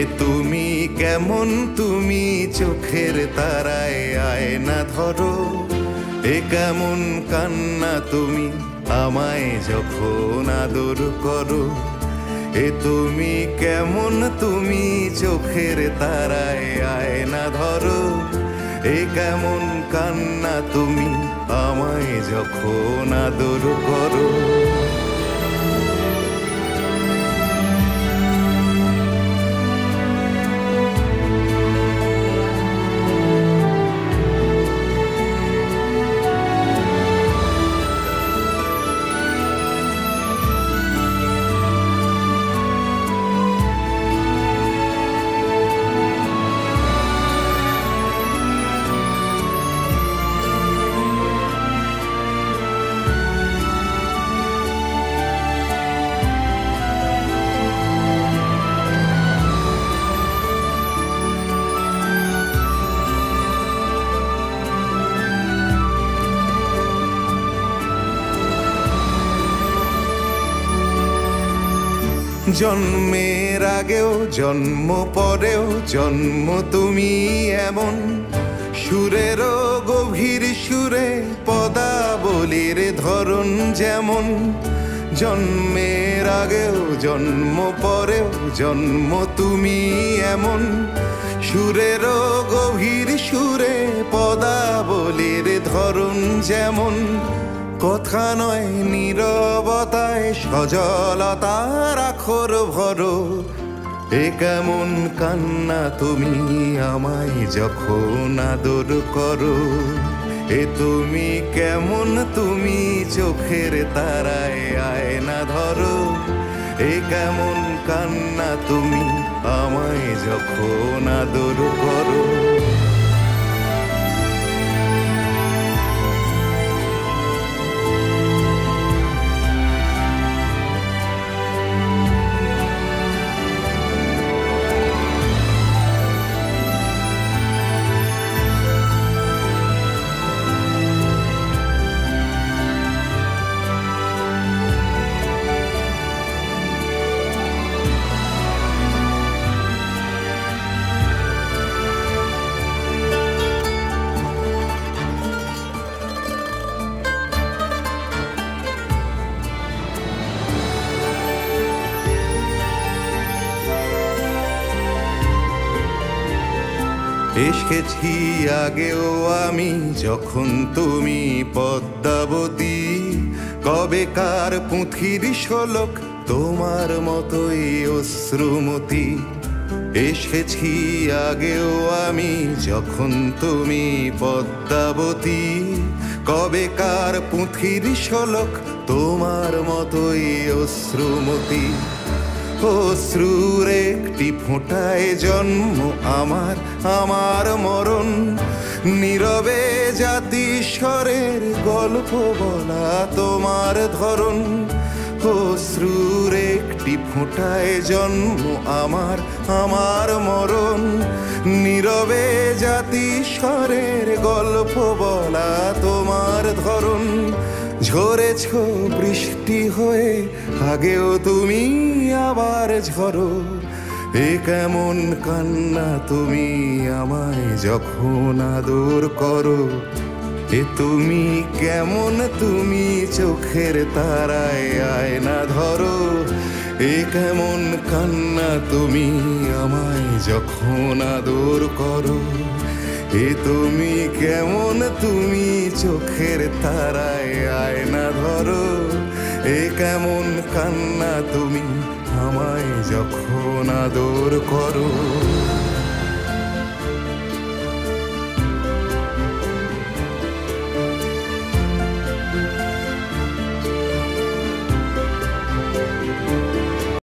এ তুমি কেমন, তুমি চোখের তারায় আয়না ধরো। এ কেমন কান্না তুমি আমায় যখন আদর করো। এ তুমি কেমন, তুমি চোখের তারায় আয়না ধরো। এ কেমন কান্না তুমি আমায় যখন আদর করো। জন্মের আগেও জন্ম পরেও জন্ম তুমি এমন, সুরেরও গভীর সুরে পদাবলীর ধরন যেমন। জন্মের আগেও জন্ম পরেও জন্ম তুমি এমন, সুরেরও গভীর সুরে পদাবলীর ধরন যেমন। কথা নয় নীরবতায় সজলতার আখর ভরো। এ কেমন কান্না তুমি আমায় যখন আদর করো। এ তুমি কেমন, তুমি চোখের তারায় আয়না ধরো। এ কেমন কান্না তুমি আমায় যখন আদর করো। এসেছি আগেও আমি যখন তুমি পদ্মাবতী। কবেকার পুঁথির শোলক তোমার মতোই অশ্রুমতি। এসেছি আগেও আমি যখন তুমি পদ্মাবতী। কবেকার পুঁথির শোলক তোমার মতোই অশ্রুমতি। অশ্রুর একটি ফোঁটায় জন্ম আমার, আমার মরণ। নীরবে জাতিস্বরের গল্প বলা তোমার ধরন। অশ্রুর একটি ফোঁটায় জন্ম আমার, আমার মরণ। নীরবে জাতিস্বরের গল্প বলা তোমার ধরন। ঝরেছ বৃষ্টি হয়ে আগেও তুমি আবার ঝরো। এ কেমন কান্না তুমি আমায় যখন আদর করো। এ তুমি কেমন, তুমি চোখের তারায় আয়না ধরো। এ কেমন কান্না তুমি আমায় যখন আদর করো। এ তুমি কেমন, তুমি চোখের তারায় আয়না ধরো। এ কেমন কান্না তুমি আমায় যখন আদর করো।